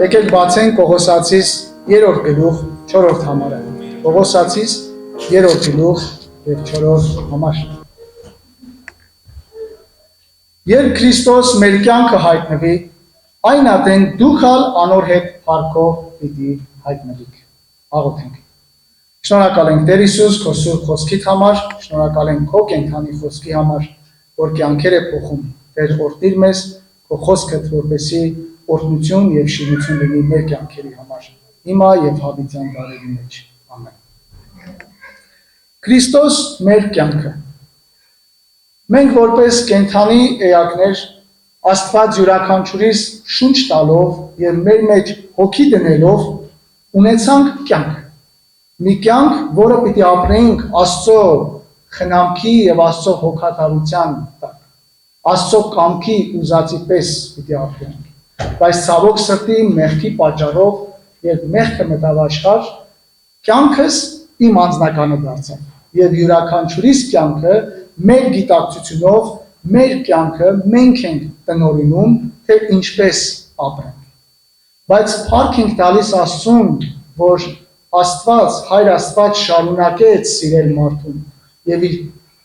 Եկեք բացենք Պողոսացիս 3-րդ գլուխ 4-րդ համարը։ Պողոսացիս 3-րդ գլուխ եւ 4-րդ համար։ Երբ Քրիստոս մեր կյանքը հայտնվի, այն ատեն դուք ալ անոր հետ փառքով պիտի հայտնվիք։ Աղոթենք։ Շնորհակալ ենք Տեր Հիսուս քո սուրբ խոսքիդ համար, շնորհակալ ենք քո կենթանի խոսքի համար, որ կյանքեր է փոխում։ Տեր օրհնիր մեզ քո խոսքդ, որպեսզի օրհնություն եւ շինություն լինի մեր կյանքերի համար, հիմա եւ հավիտյան դարերի մեջ։ Ամեն։ Քրիստոս մեր կյանքը։ Մենք որպես կենթանի էակներ Աստված յուրաքանչյուրիս շունչ տալով եւ մեր մեջ հոգի դնելով ունեցանք կյանք։ Մի կյանք, որը պիտի ապրեինք Աստծո խնամքի եւ Աստծո հոգատարության տակ։ Աստծո կամքի ուզածի պես պիտի ապրեինք։ Բայց ցավոք սրտի մեղքի պատճառով երբ մեղքը մտավ աշխարհ, կյանքս իմ անձնականը դարձավ եւ յուրաքանչյուրիս կյանքը մեր գիտակցությունով մեր կյանքը մենք ենք տնօրինում, թե ինչպես ապրենք։ Բայց փառք ենք տալիս Աստծուն, որ Աստված, Հայր Աստված շարունակեց սիրել մարդուն եւ իր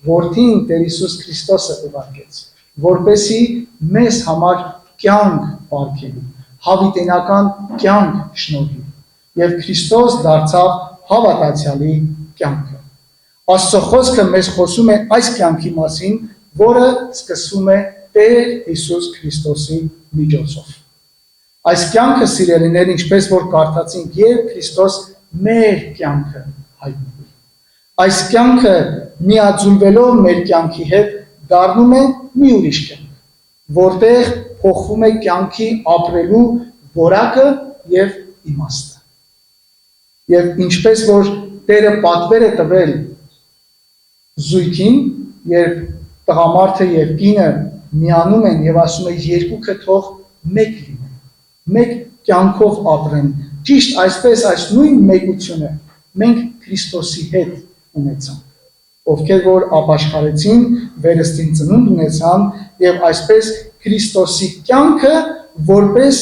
որդին Տեր Հիսուս Քրիստոսը ուղարկեց, որպեսզի մեզ համար կյանք պարգևի, հավիտենական կյանք շնորհի եւ Քրիստոս դարձավ հավատացյալի կյանքը։ Աստծո խոսքը մեզ խոսում է այս կյանքի մասին, որը սկսվում է Տեր Հիսուս Քրիստոսի միջոցով։ Այս կյանքը, սիրելիներ, ինչպես որ կարդացինք, երբ Քրիստոս մեր կյանքը հայտնվի։ Այս կյանքը միաձուլվելով մեր կյանքի հետ դառնում է մի ուրիշ կյանք, որտեղ փոխվում է կյանքի ապրելու որակը եւ իմաստը։ Եվ ինչպես որ Տերը պատվեր է տվել զույգին, երբ տղամարդը եւ կինը միանում են եւ ասում է երկուքը թող մեկ լինեն, մեկ կյանքով ապրեն։ Ճիշտ այսպես այս նույն մեկությունը մենք Քրիստոսի հետ ունեցանք, ովքեր որ ապաշխարեցին, վերստին ծնունդ ունեցան եւ այսպես Քրիստոսի կյանքը որպես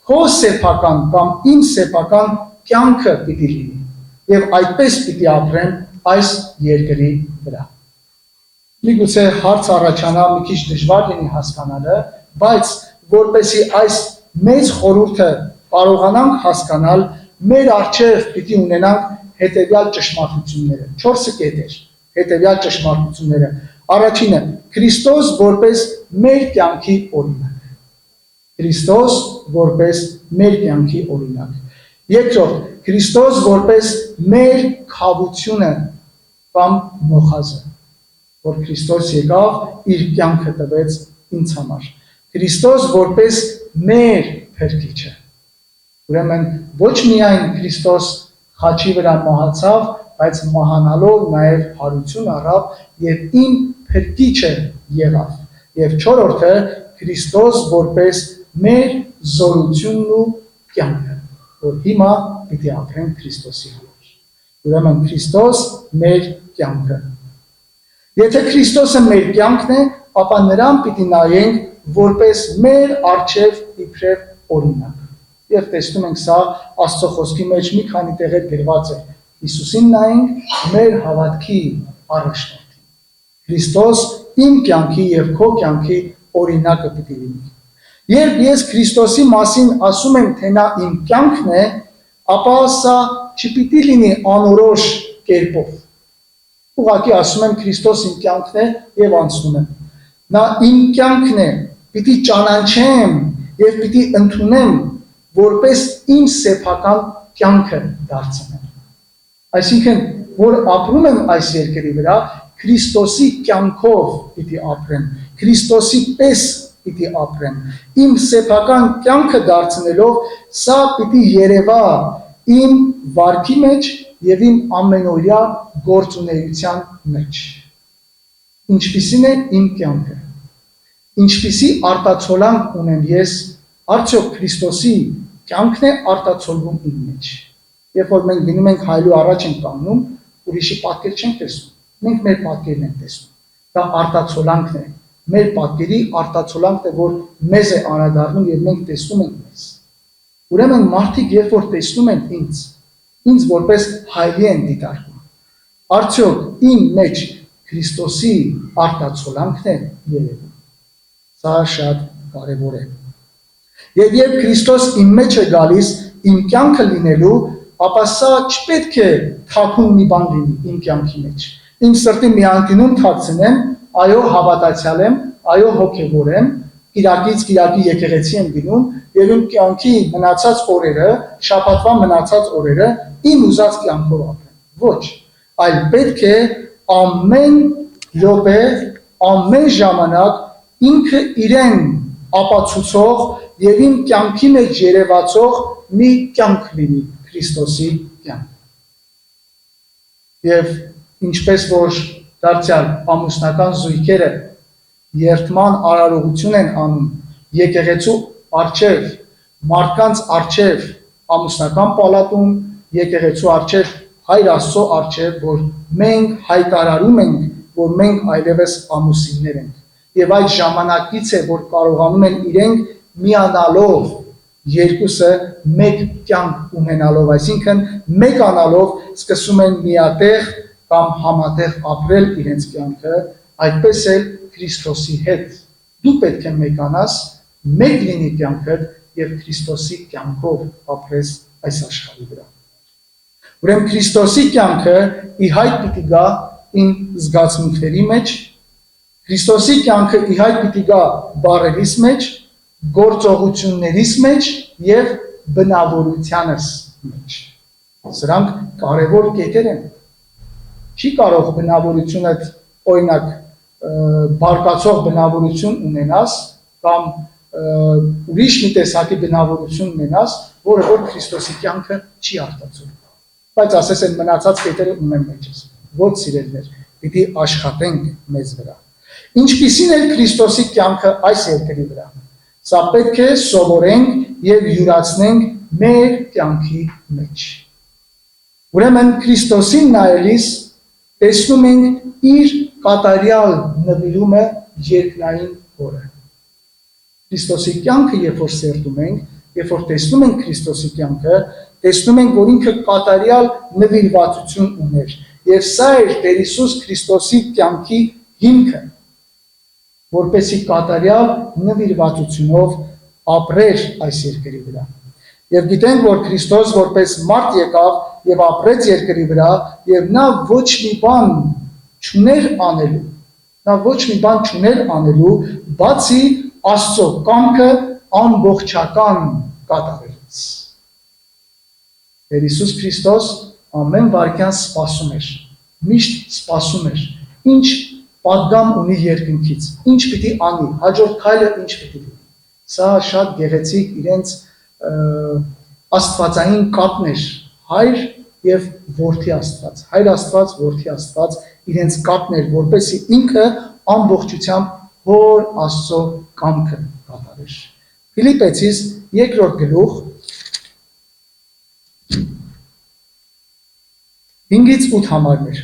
քո սեփական կամ իմ սեփական կյանքը պիտի լինի եւ այդպես պիտի ապրեն այս երկրի վրա։ Միգուցե հարց առաջանա, մի քիչ դժվար լինի հասկանալը, բայց որպեսզի այս մեծ խորհուրդը կարողանանք հասկանալ, մեր առջև պիտի ունենանք հետեւյալ ճշմարտությունները, 4 կետեր, հետեւյալ ճշմարտությունները։ Առաջինը, Քրիստոս որպես մեր կյանքի օրինակ։ Քրիստոս որպես մեր կյանքի օրինակ։ Երկրորդ, Քրիստոս որպես մեր քավությունը կամ նոխազը, որ Քրիստոս եկավ իր կյանքը տվեց ինձ համար։ Քրիստոս որպես մեր փրկիչը։ Ուրեմն ոչ միայն Քրիստոս խաչի վրա մահացավ, բայց մահանալով նաև հարություն առավ եւ իմ փրկիչը եղավ։ Եվ չորրորդը, Քրիստոս որպես մեր զորությունն ու կյանքը, որ հիմա պիտի ապրենք Քրիստոսի համար։ Ուրեմն Քրիստոս մեր կյանքը։ Եթե Քրիստոսը մեր կյանքն է, ապա նրան պիտի նայենք որպես մեր առջև իբրև օրինակ։ Եվ տեսնում ենք սա Աստծո խոսքի մեջ մի քանի տեղեր գրված է։ Հիսուսին նայենք մեր հավատքի առաջնորդին։ Քրիստոս իմ կյանքի եւ քո կյանքի օրինակը պիտի լինի։ Երբ ես Քրիստոսի մասին ասում եմ, թե նա իմ կյանքն է, ապա սա չպիտի լինի անորոշ կերպով։ Ուղղակի ասում եմ Քրիստոս իմ կյանքն է եւ անցնում եմ։ Նա իմ կյանքն է, պիտի ճանաչեմ եւ պիտի ընդունեմ, որպես իմ սեփական կյանքը դարձնեմ։ Այսինքն, որ ապրում եմ այս երկրի վրա, Քրիստոսի կյանքով պիտի ապրեմ, Քրիստոսի պես պիտի ապրեմ։ Իմ սեփական կյանքը դարձնելով, սա պիտի երևա իմ վարքի մեջ եւ իմ ամենօրյա գործունեության մեջ։ Ինչպիսին է իմ կյանքը։ Ինչպիսի արտացոլանք ունեմ ես, արդյոք Քրիստոսի կյանքն է արտացոլվում իմ մեջ։ Երբ որ մենք գնում ենք հայելու առաջ ենք կանգնում, ուրիշի պատկեր չենք տեսնում։ Մենք մեր պատկերն ենք տեսնում։ Դա արտացոլանքն է։ Մեր պատկերի արտացոլանքն է, որ մեզ է անդրադառնում եւ մենք տեսնում ենք մեզ։ Ուրեմն մարդիկ երբ որ տեսնում են ինձ որպես հայլի են դիտարկում։ Արդյոք իմ մեջ Քրիստոսի արտացոլանքն է երևում։ Սա շատ կարևոր է։ Եվ երբ Քրիստոս իմ մեջ է գալիս իմ կյանքը լինելու, ապա սա չպետք է թաքուն մի բան լինի իմ կյանքի մեջ։ Իմ սրտի մի անկյունում թաքցնեմ, այո հավատացյալ եմ, այո հոգևոր եմ, Կիրակից Կիրակի եկեղեցի եմ գնում եւ իմ կյանքի մնացած օրերը, շաբաթվա մնացած օրերը իմ ուզած կյանքով ապրեմ։ Ոչ, այլ պետք է ամեն րոպե, ամեն ժամանակ ինքը իրեն ապացուցող եւ իմ կյանքի մեջ երևացող մի կյանք լինի Քրիստոսի կյանք։ Եվ ինչպես որ դարձյալ ամուսնական զույգերը երթման արարողություն են անում եկեղեցու առջև, մարդկանց առջև, ամուսնական պալատում, եկեղեցու առջև, Հայր Աստծո առջև, որ մենք հայտարարում ենք, որ մենք այլևս ամուսիններ ենք։ Եվ այդ ժամանակից է, որ կարողանում են իրենք միանալով երկուսը մեկ կյանք ունենալով, այսինքն մեկ անալով սկսում են միատեղ կամ համատեղ ապրել իրենց կյանքը, այդպես էլ Քրիստոսի հետ։ Դու պետք է մեկանաս, մեկ լինի կյանքդ եւ Քրիստոսի կյանքով ապրես այս աշխարհի վրա։ Ուրեմն Քրիստոսի կյանքը ի հայտ պիտի գա իմ զգացմունքների մեջ, Քրիստոսի կյանքը ի հայտ պիտի գա բառերիս մեջ, գործողություններիս մեջ եւ բնավորությանս մեջ։ Սրանք կարևոր կետեր են։ Չի կարող բնավորությունը օրինակ բարգացող բնավորություն ունենաս կամ ուրիշ մի տեսակի բնավորություն ունենաս, որը որ Քրիստոսի կյանքը չի արտացոլում։ Բայց ասես են մնացած կետերը ունեն մեջս։ Ոչ սիրելիներ, պիտի աշխատենք մեզ վրա։ Ինչպիսին է Քրիստոսի կյանքը այս երկրի վրա։ Սա պետք է սովորենք եւ յուրացնենք մեր կյանքի մեջ։ Ուրեմն Քրիստոսին նայելիս տեսնում ենք իր կատարյալ նվիրումը երկնային հորը։ Քրիստոսի կյանքը երբ որ սերտում ենք, երբ որ տեսնում ենք Քրիստոսի կյանքը, տեսնում ենք, որ ինքը կատարյալ նվիրվածություն ուներ։ Եվ սա էր Տեր Հիսուս Քրիստոսի կյանքի հիմքը, որպեսզի կատարյալ նվիրվածությունով ապրեր այս երկրի վրա։ Եվ գիտենք, որ Քրիստոս որպես մարդ եկավ եւ ապրեց երկրի վրա, եւ նա ոչ մի բան չուներ անելու։ Նա ոչ մի բան չուներ անելու, բացի Աստծո կամքը ամբողջական կատարելուց։ Տեր Հիսուս Քրիստոս ամեն վայրկյան սպասում էր, միշտ սպասում էր, ինչ պատգամ ունի երկնքից, ինչ պիտի անի, հաջորդ քայլը ինչ պիտի լինի։ Սա շատ գեղեցիկ իրենց աստվածային կապն էր, հայր եւ որդի Աստված, հայր Աստված, որդի Աստված, իրենց կապն էր, որպեսզի ինքը ամբողջությամբ հոր Աստծո կամքը կատարեր։ Ֆիլիպեցիս 2-րդ գլուխ 5-ից 8 համարներ։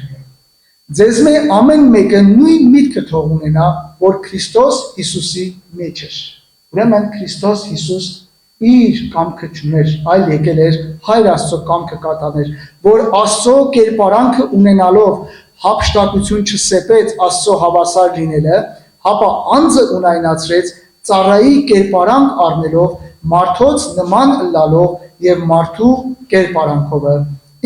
Ձեզ մե ամեն մեկը նույն միտքը թող ունենա, որ Քրիստոս Հիսուսի մեջ էր։ Ուրեմն Քրիստոս Հիսուս իր կամքը չուներ, այլ եկել էր Հայր Աստծո կամքը կատարներ, որ Աստծո կերպարանքը ունենալով հափշտակություն չսեպեց Աստծո հավասար լինելը, հապա անձը ունայնացրեց ծառայի կերպարանք առնելով, մարդոց նման լալով եւ մարդու կերպարանքովը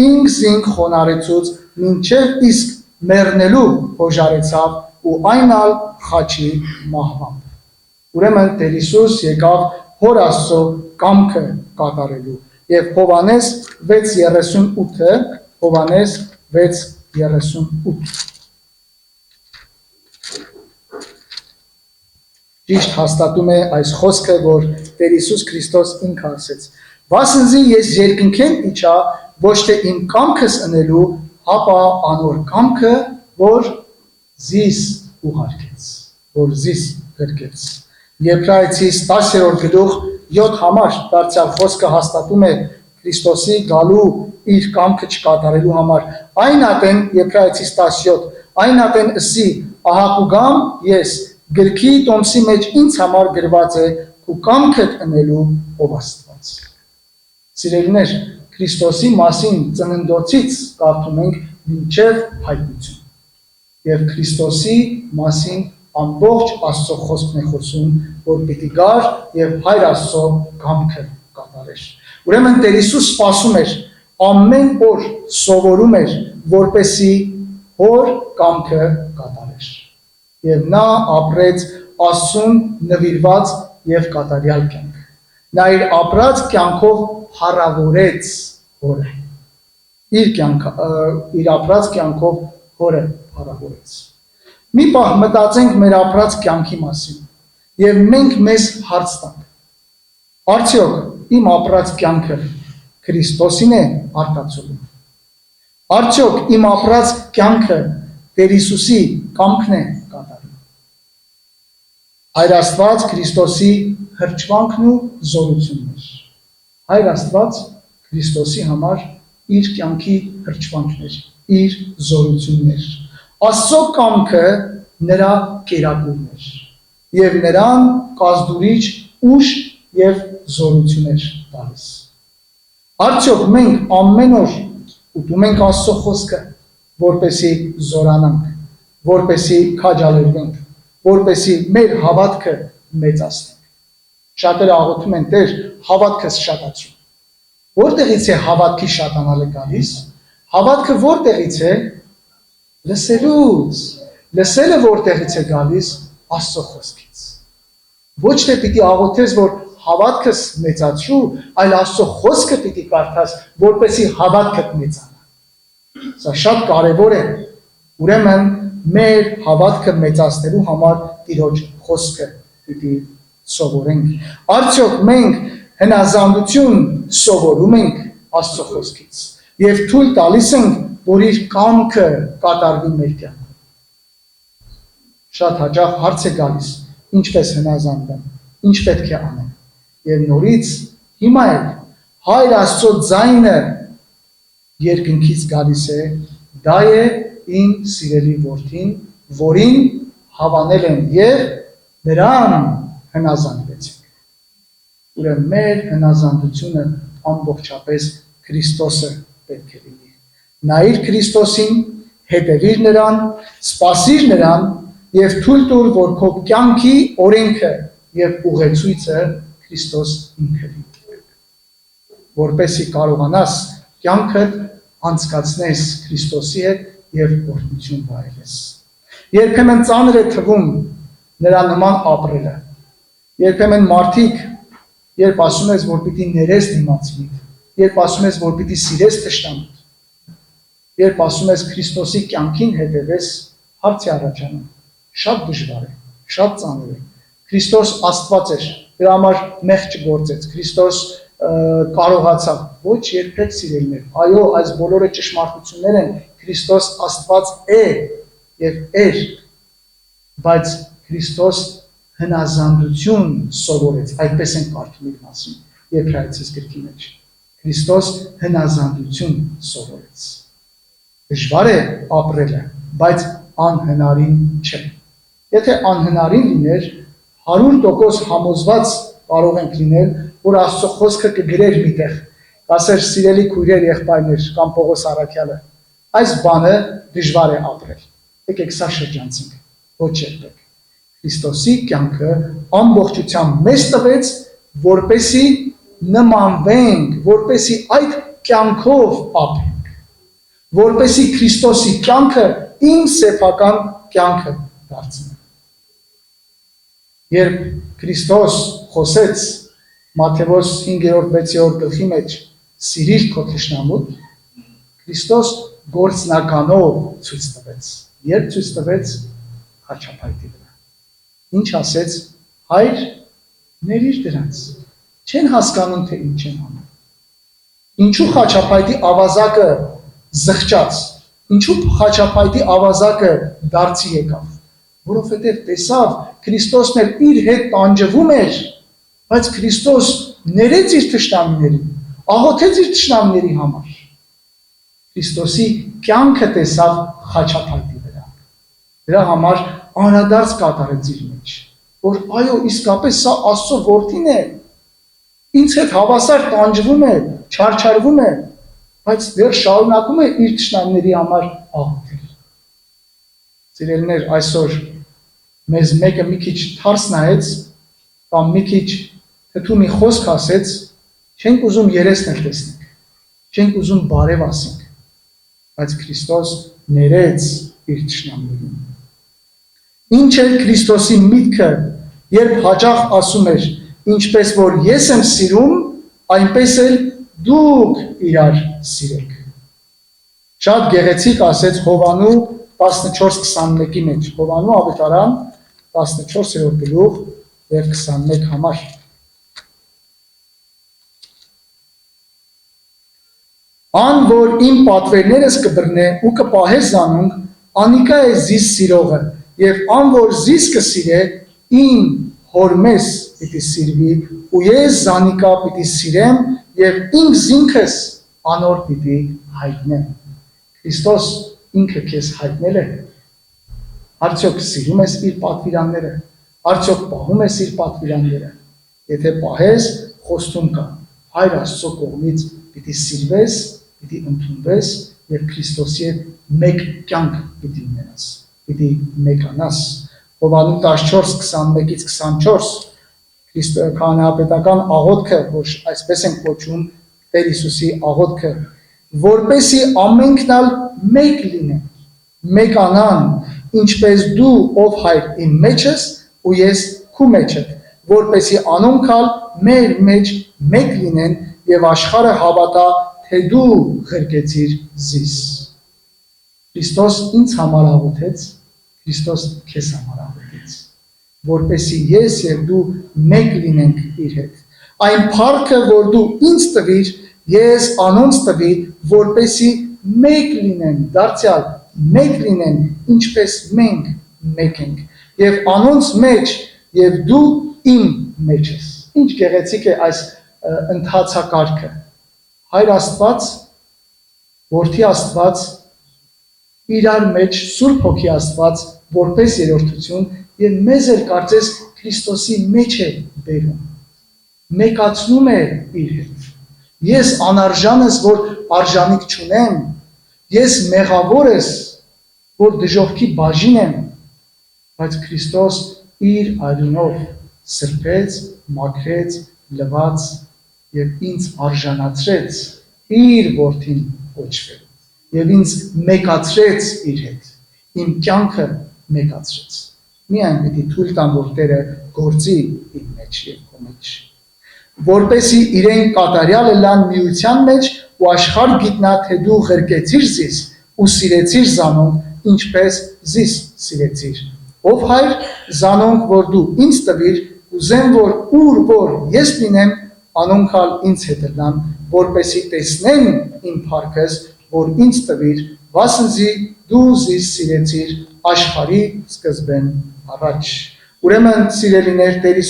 ինքզինք խոնարեցուց մինչև իսկ մեռնելու հոժարեցավ ու այնալ խաչի մահվամբ։ Ուրեմն Տեր Հիսուս եկավ Հոր Աստծո կամքը կատարելու եւ Հովհաննես 6:38 ճիշտ հաստատում է այս խոսքը, որ Տեր Հիսուս Քրիստոս ինքը ասեց. «Վասնզի ես երկնքեն իջա ոչ թե իմ կամքս ընելու, հապա անոր կամքը, որ զիս ուղարկեց, որ զիս գրկեց»։ Եբրայեցիս 10:7 համար դարձյալ խոսքը հաստատում է Քրիստոսի գալու իր կամքը չկատարելու համար։ Այն ատեն Եբրայեցիս 17, այն ատեն ըսի, ահա կուգամ ես գրքի տոմսի մեջ ինձ համար գրված է ու կամքդ ընելու ով Աստված։ Սիրելիներ, Քրիստոսի մասին ծննդոցից կարդում ենք մինչև հայտնություն։ Եվ Քրիստոսի մասին ամբողջ Աստծո խոսքն է խոսում, որ պիտի գար եւ Հայր Աստծո կամքը կատարեր։ Ուրեմն Տեր Հիսուս սպասում էր, ամեն օր սովորում էր, որպեսի Հոր կամքը կատարեր։ Եվ նա ապրեց Աստծուն նվիրված եւ կատարյալ կյանք։ Նա իր ապրած կյանքով հարավորեց Հորը։ Իր ապրած կյանքով Հորը հարավորեց։ Մի պահ մտածենք մեր ապրած կյանքի մասին եւ մենք մեզ հարց տանք. արդյոք իմ ապրած կյանքը Քրիստոսին է արտացոլում։ Արդյոք իմ ապրած կյանքը Տեր Հիսուսի կամքն է կատարում։ Հայր Աստված Քրիստոսի հրճվանքն ու զորությունն էր։ Հայր Աստված Քրիստոսի համար իր կյանքի հրճվանքն էր, իր զորությունն էր։ Աստծո կամքը նրա կերակուրն էր եւ նրան կազդուրիչ ուժ եւ զորություն էր տալիս։ Արդյոք մենք ամեն օր ուտում ենք Աստծո խոսքը, որպեսի զորանանք, որպեսի քաջալերվենք, որպեսի մեր հավատքը մեծացնենք։ Շատերը աղոթում են, Տեր, հավատքս շատացրու։ Որտեղից է հավատքի շատանալը գալիս։ Հավատքը որտեղից է։ Լսելուց։ Լսելը որտեղից է գալիս։ Աստծո խոսքից։ Ոչ թե պիտի աղոթես, որ հավատքս մեծացրու, այլ Աստծո խոսքը պիտի կարդաս, որպեսի հավատքդ մեծանա։ Սա շատ կարևոր է։ Ուրեմն մեր հավատքը մեծացնելու համար Տիրոջ խոսքը պիտի սովորենք։ Արդյոք մենք հնազանդություն սովորում ենք Աստծո խոսքից եւ թույլ տալիս ենք, որ իր կամքը կատարվի մեր կյանքում։ Շատ հաճախ հարց է գալիս, ինչպես հնազանդեմ, ինչ պետք է անեմ։ Եվ նորից հիմա էլ Հայր Աստծո ձայնը երկնքից գալիս է, դա է իմ սիրելի որդին, որին հավանել եմ եւ նրան հնազանդվեցինք։ Ուրեմն մեր հնազանդությունը ամբողջապես Քրիստոսը պետք է լինի։ Նայիր Քրիստոսին, հետևիր նրան, սպասիր նրան եւ թույլ տուր, որ քո կյանքի օրենքը եւ ուղեցույցը Քրիստոս ինքը լինի։ Որպեսզի կարողանաս կյանքդ անցկացնես Քրիստոսի հետ եւ օրհնություն վայելես։ Երբեմն ծանր է թվում նրա նման ապրելը։ Երբեմն մարդիկ, երբ ասում ես, որ պիտի ներես դիմացինիդ, երբ ասում ես, որ պիտի սիրես թշնամուդ, երբ ասում ես Քրիստոսի կյանքին հետևես, հարց է առաջանում։ Շատ դժվար է, շատ ծանր է։ Քրիստոս Աստված էր, դրա համար մեղք չգործեց։ Քրիստոս կարողացավ, ոչ երբեք սիրելիներ։ Այո, այս բոլորը ճշմարտություններ են։ Քրիստոս Աստված է եւ էր, բայց Քրիստոս հնազանդություն սովորեց, այդպես են կարդում իր մասին Եբրայեցիս գրքի մեջ։ Քրիստոս հնազանդություն սովորեց։ Դժվար է ապրելը, բայց անհնարին չէ։ Եթե անհնարին լիներ, 100% համոզված կարող ենք լինել, որ Աստծո խոսքը կգրեր միտեղ, կասեր սիրելի քույրեր, եղբայրներ կամ Պողոս առաքյալը, այս բանը դժվար է ապրել։ Եկեք սա շրջանցենք, ոչ երբեք։ Քրիստոսի կյանքը ամբողջությամբ մեզ տվեց որպեսի նմանվենք, որպեսի այդ կյանքով ապրենք, որպեսի Քրիստոսի կյանքը իմ սեփական կյանքը դարձնենք։ Երբ Քրիստոս խոսեց Մատթեոս 5:6 գլխի մեջ սիրիր քո թշնամուդ, Քրիստոս գործնականով ցույց տվեց։ Երբ ցույց տվեց խաչապայտի վրա։ Ինչ ասեց, հայր, ներիր դրանց, չեն հասկանում, թե ինչ են անում։ Ինչու խաչապայտի ավազակը զղջաց, ինչու խաչապայտի ավազակը դարձի եկավ, որովհետև տեսավ Քրիստոսն էլ իր հետ տանջվում էր, բայց Քրիստոս ներեց իր թշնամիներին, աղոթեց իր թշնամիների համար։ Քրիստոսի կյանքը տեսավ խաչապայտի վրա։ Դրա համար անդրադարձ կատարեց իր մեջ, որ այո, իսկապես սա Աստծո որդին է, ինձ հետ հավասար տանջվում է, չարչարվում է, բայց դեռ շարունակում է իր թշնամիների համար աղոթել։ Սիրելիներ, այսօր մեզ մեկը մի քիչ թարս նայեց, կամ մի քիչ թթու մի խոսք ասեց, չենք ուզում երեսն էլ տեսնենք, չենք ուզում բարև ասենք, բայց Քրիստոս ներեց իր թշնամիներին։ Ինչ էր Քրիստոսի միտքը, երբ հաճախ ասում էր, ինչպես որ ես եմ սիրում, այնպես էլ դուք իրար սիրեք։ Շատ գեղեցիկ ասեց Հովանու 14:21-ի մեջ, Հովանու ավետարան 14-րդ գլուխ եւ 21 համար։ Ան որ իմ պատվերներս կբռնե ու կպահե զանոնք, անիկա է զիս սիրողը, եւ ան որ զիս կսիրե, իմ հորմես պիտի սիրվի, ու ես զանիկա պիտի սիրեմ, եւ ինքս ինքս անոր պիտի հայտնեմ։ Քրիստոս ինքը քեզ հայտնել է։ Արդյոք սիրում ես իր պատվիրանները, արդյոք պահում ես իր պատվիրանները։ Եթե պահես, խոստում կա, Հայր Աստծո կողմից պիտի սիրվես, պիտի ընդունվես եւ Քրիստոսի հետ մեկ կյանք պիտի ունենաս, պիտի մեկանաս։ Հովանու 14:21-ից 24 քահանայապետական աղոթքը, որ այսպես են կոչում Տեր Հիսուսի աղոթքը, որպեսի ամենքն ալ մեկ լինեն, մեկանան, ինչպես դու ով Հայր իմ մեջ ես ու ես քու մեջ եմ, որպեսի անոնք ալ մեր մեջ մեկ լինեն եւ աշխարհը հավատա, թե դու ղրկեցիր զիս։ Քրիստոս ինձ համար աղոթեց, Քրիստոս քեզ համար աղոթեց, որպեսի ես եւ դու մեկ լինենք իր հետ։ Այն փառքը, որ դու ինձ տվիր, ես անոնց տվի, որպեսի մեկ լինեն, դարձյալ մեկ լինեն, ինչպես մենք մեկ ենք, եւ անոնց մեջ եւ դու իմ մեջ ես։ Ինչ գեղեցիկ է այս ընթացակարգը։ Հայր Աստված, Որդի Աստված, իրար մեջ Սուրբ Հոգի Աստված, որպես երրորդություն, եւ մեզ էլ կարծես Քրիստոսի մեջ է բերում, մեկացնում է իր հետ։ Ես անարժան ես, որ արժանիք չունեմ, ես մեղավոր ես, որ դժոխքի բաժին եմ, բայց Քրիստոս իր արյունով սրբեց, մաքրեց, լվաց եւ ինձ արժանացրեց իր որդին կոչվելու եւ ինձ մեկացրեց իր հետ, իմ կյանքը մեկացրեց։ Միայն պիտի թույլ տամ, որ Տերը գործի իմ մեջ եւ քո մեջ, որպեսի իրեն կատարյալը լան միության մեջ ու աշխարհ գիտնա, թե դու ղրկեցիր զիս ու սիրեցիր զանոնք, ինչպես զիս սիրեցիր։ Ով Հայր, զանոնք, որ դու ինձ տվիր, ուզեմ, որ ուր որ ես լինեմ, անոնք ալ ինձ հետ լան, որպեսի տեսնեն իմ փառքս, որ ինձ տվիր, վասնզի դու զիս սիրեցիր աշխարհի սկզբեն առաջ։ Ուրեմն սիրելիներ, Տեր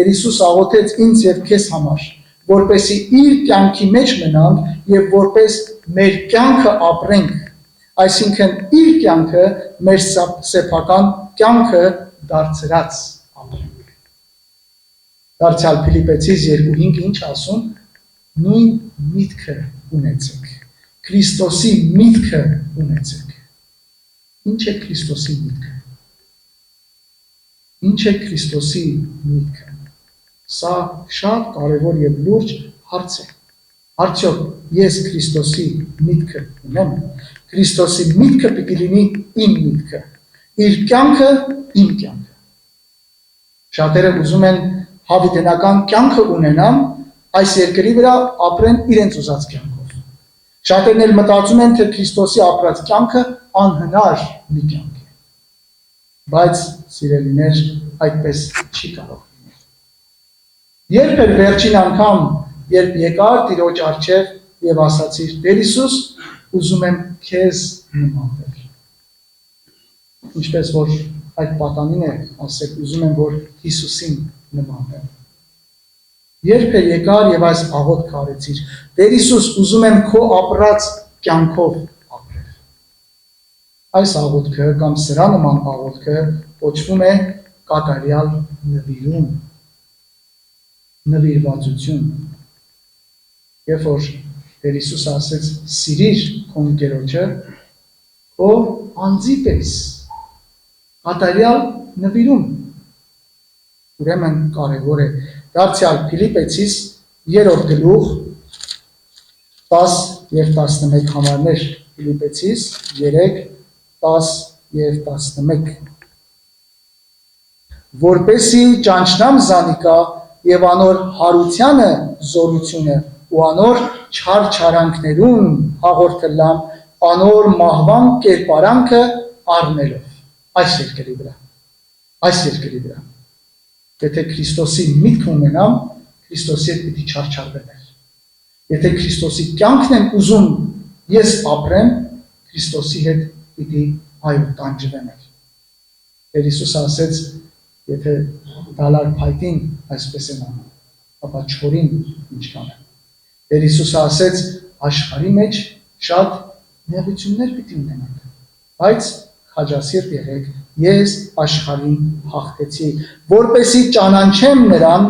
Հիսուս աղոթեց ինձ եւ քեզ համար, որպեսի իր կյանքի մեջ մնանք եւ որպես մեր կյանքը ապրենք, այսինքն իր կյանքը մեր սեփական կյանքը դարձրած ապրենք։ Դարձյալ Փիլիպեցիս 2:5 ինչ ասում, նույն միտքը ունեցեք, Քրիստոսի միտքը ունեցեք։ Ինչ է Քրիստոսի միտքը։ Ինչ է Քրիստոսի միտքը։ Սա շատ կարևոր եւ լուրջ հարց է։ Արդյոք ես Քրիստոսի միտքը ունեմ։ Քրիստոսի միտքը պիտի լինի իմ միտքը։ Իր կյանքը իմ կյանքը։ Շատերը ուզում են հավիտենական կյանքը ունենան, այս երկրի վրա ապրեն իրենց ուզած կյանքով։ Շատերն էլ մտածում են, թե Քրիստոսի ապրած կյանքը անհնար մի կյանք է։ Բայց սիրելիներ, այդպես չի կարող լինել։ Երբ էր վերջին անգամ, երբ եկար Տիրոջ առջև եւ ասացիր. «Տեր Հիսուս, ուզում եմ քեզ նմանվել»։ Ինչպես որ այդ պատանին է ասել, ուզում եմ որ Հիսուսին նմանվել։ Երբ է եկար եւ այս աղոթքը արեցիր. «Տեր Հիսուս, ուզում եմ քո ապրած կյանքով ապրել»։ Այս աղոթքը կամ սրա նման աղոթքը կոչվում է կատարյալ նվիրում, նվիրվածություն։ Երբ որ Տեր Հիսուսը ասեց. «Սիրիր քո ընկերոջը քո անձի պես», կատարյալ նվիրում։ Ուրեմն կարևոր է դարձյալ Փիլիպեցիս 3-րդ գլուխ 10 եւ 11 համարներ, Փիլիպեցիս 3, 10 եւ 11։ Որպեսի ճանչնամ զանիկա եւ անոր հարությանը զորությունը ու անոր չարչարանքներուն հաղորդելամ անոր մահվան կերպարանքը առնելով այս երկրի վրա։ Եթե Քրիստոսի միտք ունենամ, Քրիստոսի հետ պիտի չարչարվեմ։ Եթե Քրիստոսի կյանքն եմ ուզում ես ապրեմ, Քրիստոսի հետ պիտի տանջվեմ։ Տեր Հիսուսը ասեց, եթե դալար փայտին այսպես են անում, ապա չորին ինչ կանեմ։ Տեր Հիսուսը ասեց, աշխարհի մեջ շատ նեղություններ պիտի ունենաք, բայց քաջասիրտ եղեք, ես աշխարհին հաղթեցի, որպեսի ճանաչեմ նրան,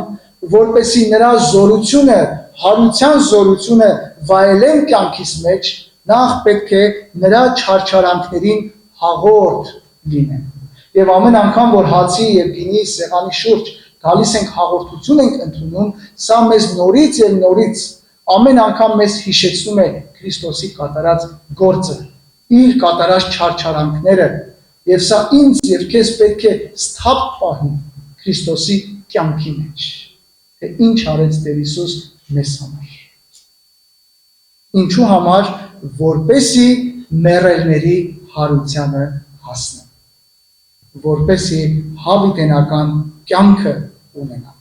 որպեսի նրա զորությունը, հարության զորությունը վայելեմ կյանքիս մեջ, նախ պետք է նրա չարչարանքներին հաղորդ լինեմ։ Եվ ամեն անգամ, որ հացի եւ գինի սեղանի շուրջ գալիս ենք հաղորդություն ենք ընդունում, սա մեզ նորից եւ նորից ամեն անգամ մեզ հիշեցնում է Քրիստոսի կատարած գործը, իր կատարած չարչարանքները, եւ սա ինձ եւ քեզ պետք է սթափ պահի Քրիստոսի կյանքի մեջ, թե ինչ արեց Տեր Հիսուս մեզ համար։ Ինչու համար, որպեսի մեռելների հարությանը հասնեմ, որպեսի հավիտենական կյանքը ունենամ։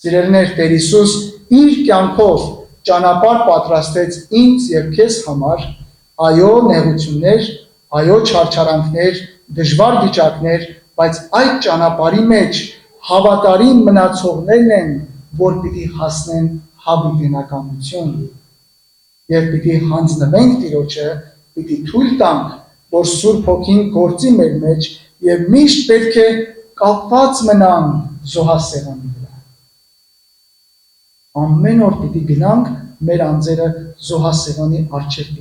Սիրելիներ, Տեր Հիսուս իր կյանքով ճանապարհ պատրաստեց ինձ եւ քեզ համար, այո, նեղություններ, այո, չարչարանքներ, դժվար վիճակներ, բայց այդ ճանապարհի մեջ հավատարիմ մնացողներն են, որ պիտի հասնեն հավիտենականություն եւ պիտի հանձնվենք Տիրոջը, պիտի թույլ տանք, որ Սուրբ Հոգին գործի մեր մեջ եւ միշտ պետք է կապված մնանք զոհասեղանի վրա։ Ամեն օր պիտի գնանք մեր անձերը զոհասեղանի առջև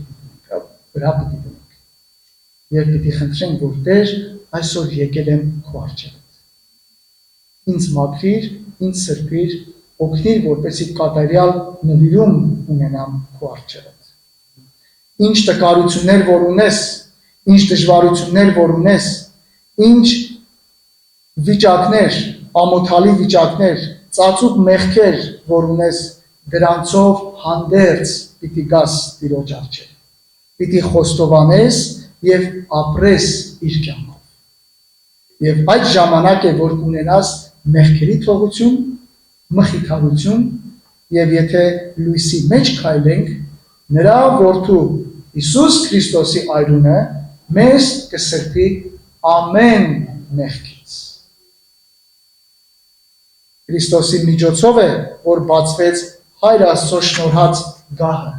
վրա պիտի դնենք եւ պիտի խնդրենք, որ Տեր, այսօր եկել եմ քո առջև։ Ինձ մաքրիր, ինձ սրբիր, օգնիր, որպեսզի կատարյալ նվիրում ունենամ քո առջև։ Ինչ տկարություններ որ ունես, ինչ դժվարություններ որ ունես, ինչ վիճակներ, ամոթալի վիճակներ, ծածուկ մեղքեր որ ունես, դրանցով հանդերձ պիտի գաս Տիրոջ առջև։ Պիտի խոստովանես եւ ապրես իր կյանքով։ Եվ այդ ժամանակ է որ կունենաս մեղքերի թողություն, մխիթարություն եւ եթե լույսի մեջ քայլենք, նրա որդու Հիսուս Քրիստոսի այրունը մեզ կսրբի ամեն մեղքից։ Քրիստոսի միջոցով է, որ բացվեց Հայր Աստծո շնորհած գահը,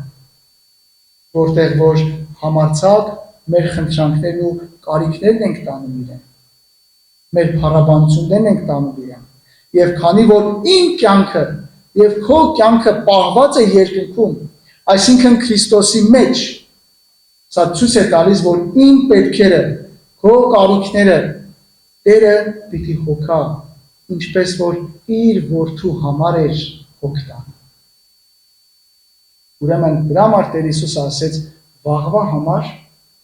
որտեղ որ համարձակ մեր խնդրանքներն ու կարիքներն ենք տանում իրեն, մեր փառաբանություններն ենք տանում իրեն, եւ քանի որ իմ կյանքը եւ քո կյանքը պահված է երկնքում, այսինքն Քրիստոսի մեջ, սա ցույց է տալիս, որ իմ պետքերը, քո կարիքները Տերը պիտի հոգա ինչպես որ իր որդու համար էր հոգ տանում։ Ուրեմն դրա համար Տեր Հիսուսը ասեց. վաղվա համար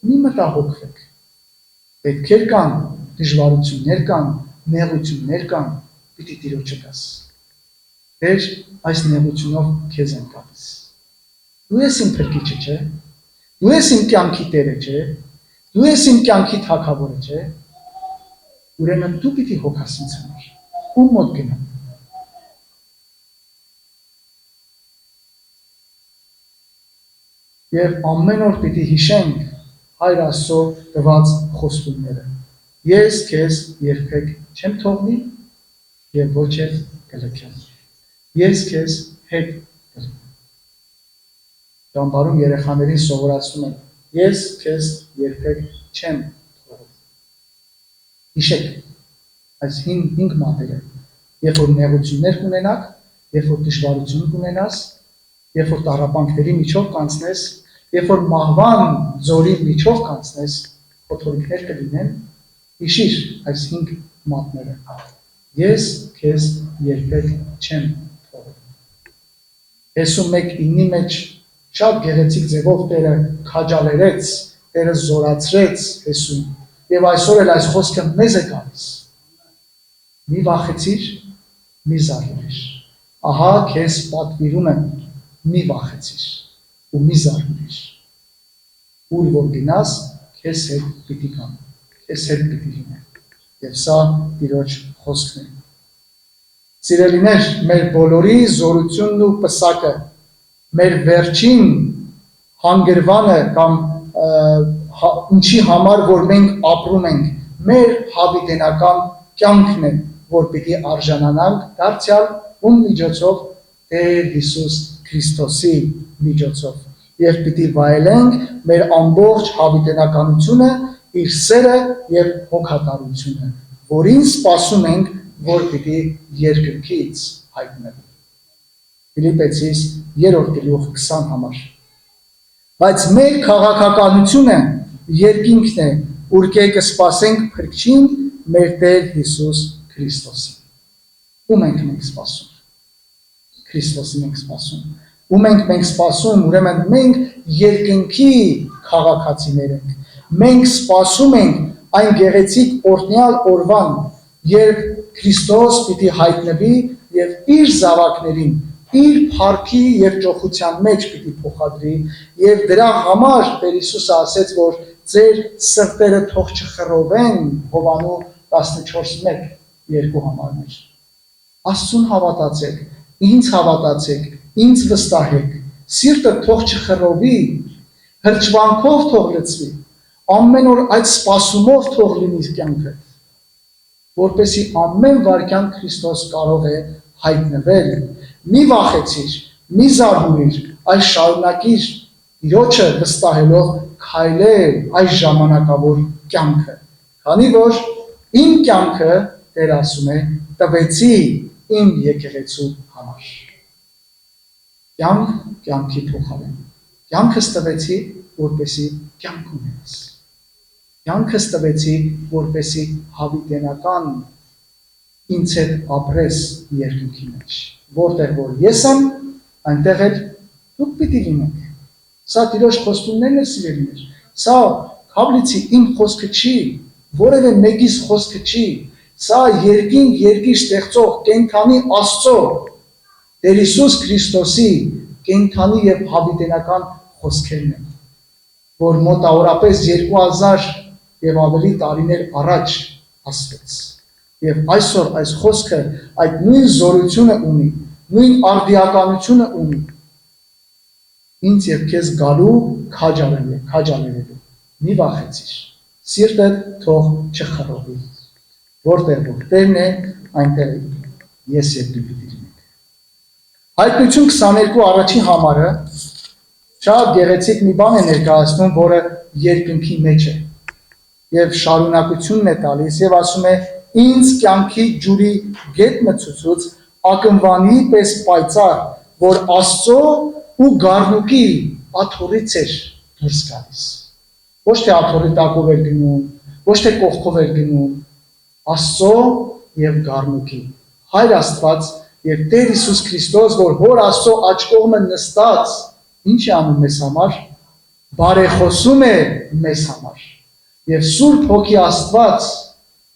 մի մտահոգվեք։ Պետքեր կան, դժվարություններ կան, նեղություններ կան, պիտի Տիրոջը գաս։ Տեր այս նեղությունով քեզ եմ տալիս։ Դու ես իմ փրկիչը, չէ՞։ Դու ես իմ կյանքի Տերը, չէ՞։ Դու ես իմ կյանքի թագավորը, չէ՞։ Ուրեմն դու պիտի հոգաս ինձ համար։ Ում մոտ գնամ։ Եվ ամեն օր պիտի հիշենք Հայր Աստծո տված խոստումները։ Ես քեզ երբեք չեմ թողնի եւ ոչ էլ կլքեմ։ Ես քեզ հետ կլինեմ։ Ճամբարում երեխաներին սովորացնում եմ. ես քեզ երբեք չեմ թողնի։ Հիշեք այս 5 մատերը։ Երբ որ նեղություններ կունենաք, երբ որ դժվարություն կունենաս, երբ որ տառապանքների միջով կանցնես, երբ որ մահվան ձորի միջով կանցնես, փոթորիկներ կլինեն, հիշիր այս 5 մատները։ Ես քեզ երբեք չեմ թողնի։ Հեսու 1:9-ի մեջ շատ գեղեցիկ ձևով Տերը քաջալերեց, Տերը զորացրեց Հեսուն, եւ այսօր էլ այս խոսքը մեզ է գալիս։ Մի վախեցիր, մի զարմիր։ Ահա քեզ պատվիրում եմ, մի վախեցիր ու մի զարմիր։ Ուր որ գնաս, քեզ հետ պիտի գամ, քեզ հետ պիտի լինեմ։ Եվ սա Տիրոջ խոսքն է։ Սիրելիներ, մեր բոլորի զորությունն ու պսակը, մեր վերջին հանգրվանը կամ ինչի համար որ մենք ապրում ենք, մեր հավիտենական կյանքն է, որ պիտի արժանանանք դարձյալ ում միջոցով Տեր Հիսուս Քրիստոսի միջոցով եւ պիտի վայելենք մեր ամբողջ հավիտենականությունը, իր սերը եւ հոգատարությունը, որին սպասում ենք, որ պիտի երկնքից հայտնվի։ Ֆիլիպեցիս 3:20 համար։ Բայց մեր քաղաքականությունը երկինքն է, ուր կսպասենք փրկչին մեր Տեր Հիսուս Քրիստոսին։ Ում ենք մենք սպասում։ Քրիստոսին ենք սպասում։ Ում ենք մենք սպասում, ուրեմն մենք երկնքի քաղաքացիներ ենք։ Մենք սպասում ենք այն գեղեցիկ օրհնյալ օրվան, երբ Քրիստոս պիտի հայտնվի եւ իր զավակներին իր փառքի եւ ճոխության մեջ պիտի փոխադրի եւ դրա համար Տեր Հիսուսը ասեց, որ ձեր սրտերը թող չխռովեն, Հովանու 14:1-2 համարներ։ Աստծուն հավատացեք, ինձ հավատացեք, ինձ վստահեք, սիրտը թող չխռովի, հրճվանքով թող լցվի, ամեն օր այդ սպասումով թող լինի կյանքը, որպեսզի ամեն վայրկյան Քրիստոս կարող է հայտնվել։ Մի վախեցիր, մի զարհուրիր, այս շարունակիր Տիրոջը վստահելով քայլել այս ժամանակավոր կյանքը, քանի որ իմ կյանքը, Տեր ասում է, տվեցի իմ եկեղեցու համար։ Կյանք կյանքի փոխարեն։ Կյանքս տվեցի, որպեսզի կյանք ունենաս։ Կյանքս տվեցի, որպեսզի հավիտենական ինձ հետ ապրես երկնքի մեջ։ Որտեղ որ ես եմ, այնտեղ էլ դուք պիտի լինեք։ Սա Տիրոջ խոստումներն են, սիրելիներ։ Սա Քավլիցի իմ խոսքը չի, որևէ մեկիս խոսքը չի։ Սա երկիր ստեղծող կենդանի Աստծո, Տեր Հիսուս Քրիստոսի կենդանի եւ հավիտենական խոսքերն են, որ մոտավորապես 2000 եւ ավելի տարիներ առաջ ասվեց։ Եվ այսօր այս խոսքը այդ նույն զորությունը ունի, նույն արդիականությունը ունի։ Ինձ եւ քեզ գալու քաջալերելու։ Մի վախեցիր, սիրտդ թող չխռովի։ Որտեղ որ Տերն է, այնտեղ ես եւ դու պիտի լինենք։ Հայտնություն 22 առաջին համարը շատ գեղեցիկ մի բան է ներկայացնում, որը երկնքի մեջ է եւ շարունակությունն է տալիս եւ ասում է. ինձ կյանքի ջուրի գետ մցուցուց ակնվանի պես պայծառ, որ Աստծո ու գառնուկի աթոռից էր դուրս գալիս։ Ոչ թե աթոռի տակով էր գնում, ոչ թե կողքով էր գնում, Աստծո եւ գառնուկի։ Հայր Աստված եւ Տեր Հիսուս Քրիստոս, որ Հոր Աստծո աջ կողմը նստած, ինչ է անում մեզ համար, բարեխոսում է մեզ համար։ Եվ Սուրբ Հոգի Աստված,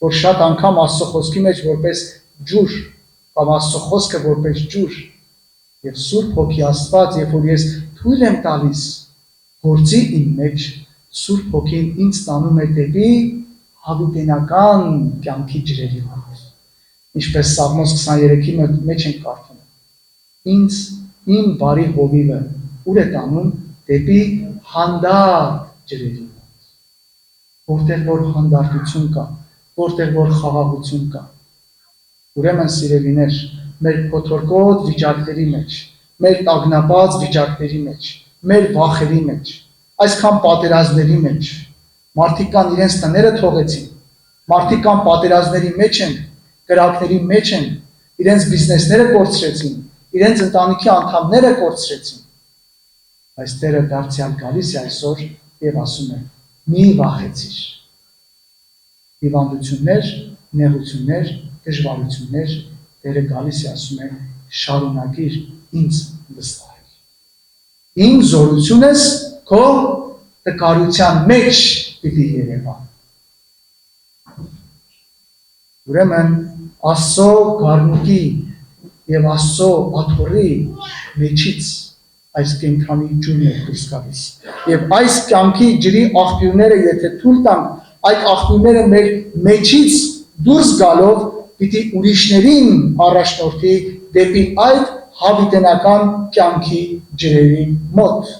որ շատ անգամ Աստծո խոսքի մեջ որպես ջուր, կամ Աստծո խոսքը որպես ջուր, եւ Սուրբ Հոգի Աստված, երբ որ ես թույլ եմ տալիս գործի իմ մեջ, Սուրբ Հոգին ինձ տանում է դեպի հավիտենական կյանքի ջրերի մոտ։ Ինչպես Սաղմոս 23-ի մեջ ենք կարդում. ինձ իմ բարի հովիվը ուր է տանում դեպի հանդարտ ջրերի մոտ։ Որտեղ որ հանդարտություն կա, որտեղ որ խաղաղություն կա։ Ուրեմն սիրելիներ, մեր փոթորկոտ վիճակների մեջ, մեր տագնապած վիճակների մեջ, մեր վախերի մեջ, այսքան պատերազմների մեջ, մարդիկ կան իրենց տները թողեցին, մարդիկ կան պատերազմների մեջ են, կրակների մեջ են, իրենց բիզնեսները կորցրեցին, իրենց ընտանիքի անդամները կորցրեցին։ Այս Տերը դարձյալ գալիս է այսօր եւ ասում է. մի վախեցիր։ Հիվանդություններ, նեղություններ, դժվարություններ, Տերը գալիս է ասում է շարունակիր ինձ վստահել։ Իմ զորությունս քո տկարության մեջ պիտի երևա։ Ուրեմն Աստծո գառնուկի եւ Աստծո աթոռի մեջից այս կենդանի ջուրն է դուրս գալիս։ Եվ այս կյանքի ջրի աղբյուրները, եթե թույլ տանք, այդ աղբյուրները մեր մեջից դուրս գալով պիտի ուրիշներին առաջնորդի դեպի այդ հավիտենական կյանքի ջրերի մոտ,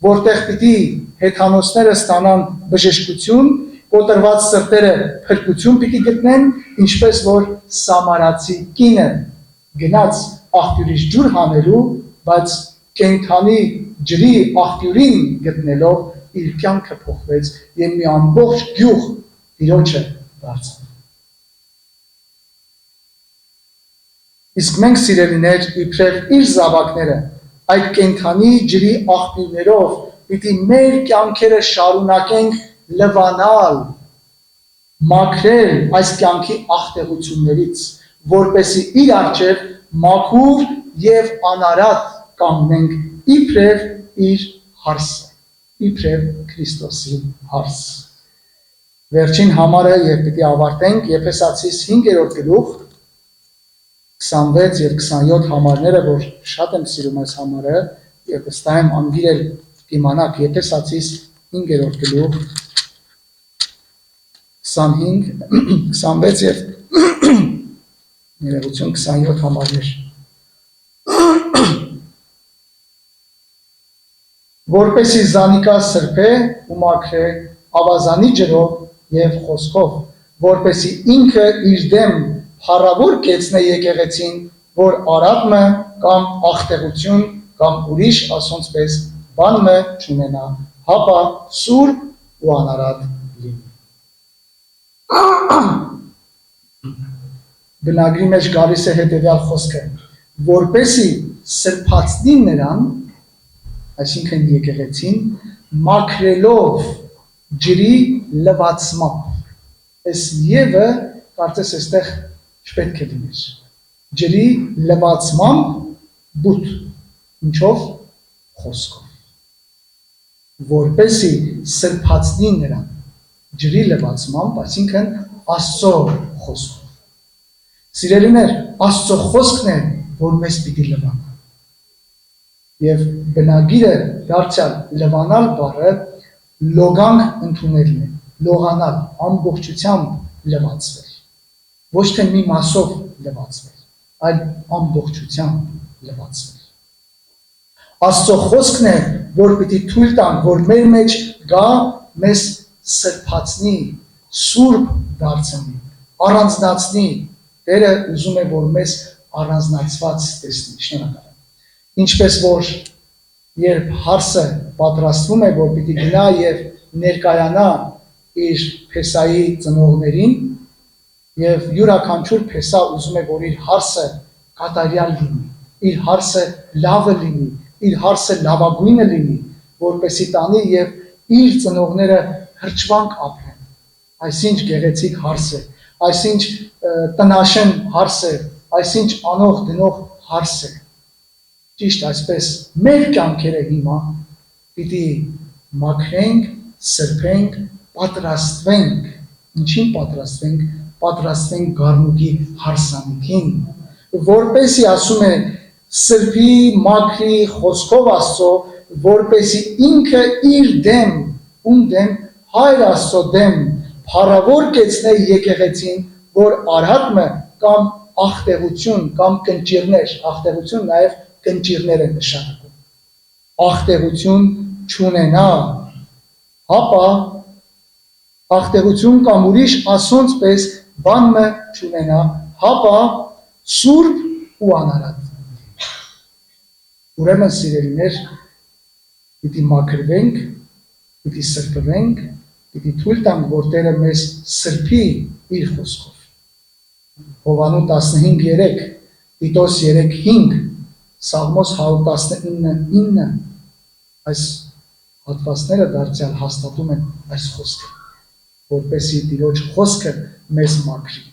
որտեղ պիտի հեթանոսները ստանան բժշկություն, կոտրված սրտերը փրկություն պիտի գտնեն, ինչպես որ Սամարացի կինը գնաց աղբյուրից ջուր հանելու, բայց կենդանի ջրի աղբյուրին գտնելով իր կյանքը փոխվեց եւ մի ամբողջ գյուղ Տիրոջը դարձավ։ Իսկ մենք սիրելիներ, իբրև իր զավակները այդ կենդանի ջրի աղբյուրներով պիտի մեր կյանքերը շարունակենք լվանալ, մաքրել այս կյանքի աղտեղություններից, որպեսզի իր առջև մաքուր եւ անարատ կանգնենք իբրև իր հարսը, իբրև Քրիստոսի հարս։ Վերջին համարը եւ պիտի ավարտենք Եփեսացիս 5-րդ գլուխ 26 եւ 27 համարները, որ շատ եմ սիրում այս համարը եւ վստահ եմ անգիրել կիմանաք Եփեսացիս 5-րդ գլուխ 25, 26 եւ ներողություն 27 համարներ։ Որպեսի զանիկա սրբե ու մաքրե ավազանի ջրով եւ խոսքով, որպեսի ինքը իր դեմ փառավոր կեցնե եկեղեցին, որ արատմը կամ աղտեղություն կամ ուրիշ ասոնցպես բանմը չունենա, հապա սուրբ ու անարատ լինի։ Բնագրի մեջ գալիս է հետևյալ խոսքը, որպեսի սրբացնի նրան, այսինքն եկեղեցին, մաքրելով ջրի լվացմամբ։ Այս եւը կարծես այստեղ չպետք է լիներ։ Ջրի լվացմամբ բութ, ինչով խոսքով։ Որպեսի սրբացնի նրան ջրի լվացմամբ, այսինքն Աստծո խոսքով։ Սիրելիներ, Աստծո խոսքն է, որ մեզ պիտի լվանա։ Եվ բնագիրը դարձյալ լվանալ բառը լոգանք ընդունելն է, լողանալ, ամբողջությամբ լվացվել։ Ոչ թե մի մասով լվացվել, այլ ամբողջությամբ լվացվել։ Աստծո խոսքն է, որ պիտի թույլ տանք, որ մեր մեջ գա մեզ սրբացնի, սուրբ դարձնի, առանձնացնի։ Տերը ուզում է, որ մեզ առանձնացված տեսնի, շնորհակալ եմ։ Ինչպես որ երբ հարսը պատրաստվում է, որ պիտի գնա եւ ներկայանա իր Փեսայի ծնողներին, եւ յուրաքանչյուր Փեսա ուզում է, որ իր հարսը կատարյալ լինի, իր հարսը լավը լինի, իր հարսը լավագույնը լինի, որպեսի տանի եւ իր ծնողները հրճվանք ապրեն։ Այսինչ գեղեցիկ հարս է, այսինչ տնաշեն հարս է, այսինչ անող դնող հարս է։ Ճիշտ այսպես մեր կյանքերը հիմա պիտի մաքրենք, սրբենք, պատրաստվենք, ինչին պատրաստվենք, պատրաստվենք գառնուկի հարսանիքին, որպեսի ասում է սրբի, մաքրի խոսքով Աստծո, որպեսի ինքը իր դեմ, ում դեմ, Հայր Աստծո դեմ, փառավոր կեցնե եկեղեցին, որ արհատմը կամ ախտեղություն կամ կնճիրներ, ախտեղություն նաև կնճիրներ է նշանակում, ախտեղություն չունենա, հապա ախտեղություն կամ ուրիշ ասոնց պես բանը չունենա, հապա սուրբ ու անարատ։ Ուրեմն սիրելիներ, պիտի մաքրվենք, պիտի սրբվենք, պիտի թույլ տանք, որ Տերը մեզ սրբի իր խոսքով։ Հովանու 15:3, Տիտոս 3:5, Սաղմոս 119:9 այս հատվածները դարձյալ հաստատում են այս խոսքը, որպեսի Տիրոջ խոսքը մեզ մաքրի,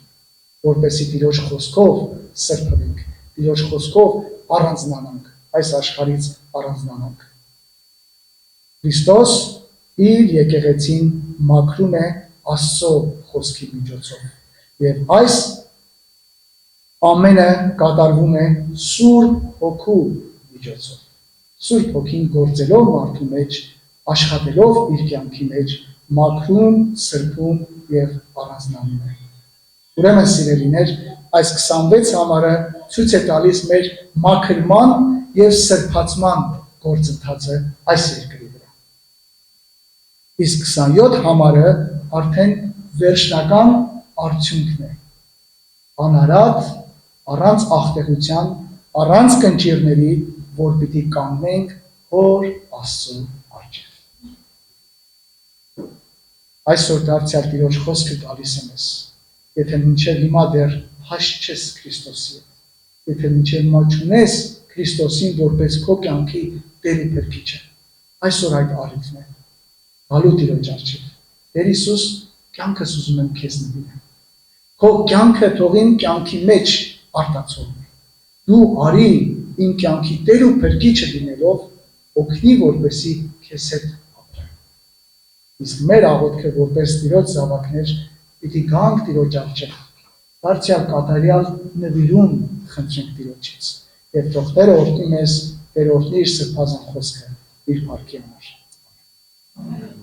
որպեսի Տիրոջ խոսքով սրբվենք, Տիրոջ խոսքով առանձնանանք, այս աշխարհից առանձնանանք։ Քրիստոս իր եկեղեցին մաքրում է Աստծո խոսքի միջոցով, եւ այս ամենը կատարվում է Սուրբ Հոգու միջոցով։ Սուրբ Հոգին գործելով մարդու մեջ, աշխատելով իր կյանքի մեջ, մաքրում, սրբում եւ առանձնանում է։ Ուրեմն սիրելիներ, այս 26 համարը ցույց է տալիս մեր մաքրման եւ սրբացման գործընթացը այս երկրի վրա։ Իսկ 27 համարը արդեն վերջնական արդյունքն է։ Անարատ, առանց ախտեղության, առանց կնճիրների, որ պիտի կանգնենք Հոր Աստծո առջև։ Այսօր դարձյալ Տիրոջ խոսքը տալիս է մեզ, եթե մինչև հիմա դեռ հաշտ չես Քրիստոսի հետ, եթե մինչև հիմա չունես Քրիստոսին որպես քո կյանքի Տեր ու Փրկիչը, այսօր այդ առիթն է, գալու Տիրոջ առջև։ Տեր Հիսուս, կյանքս ուզում եմ քեզ նվիրել։ Քո կյանքը թող իմ կյանքի մեջ արտացոլվի։ Դու արի իմ կյանքի Տեր ու Փրկիչը լինելով, օգնի, որպեսզի քեզ հետ ապրեմ։ Իսկ մեր աղոթքը որպես Տիրոջ զավակներ պիտի գանք Տիրոջ առջև, դարձյալ կատարյալ նվիրում խնդրենք Տիրոջից, եւ թող Տերը օրհնի մեզ, Տեր օրհնի իր սրբազան խոսքը իր փառքի համար։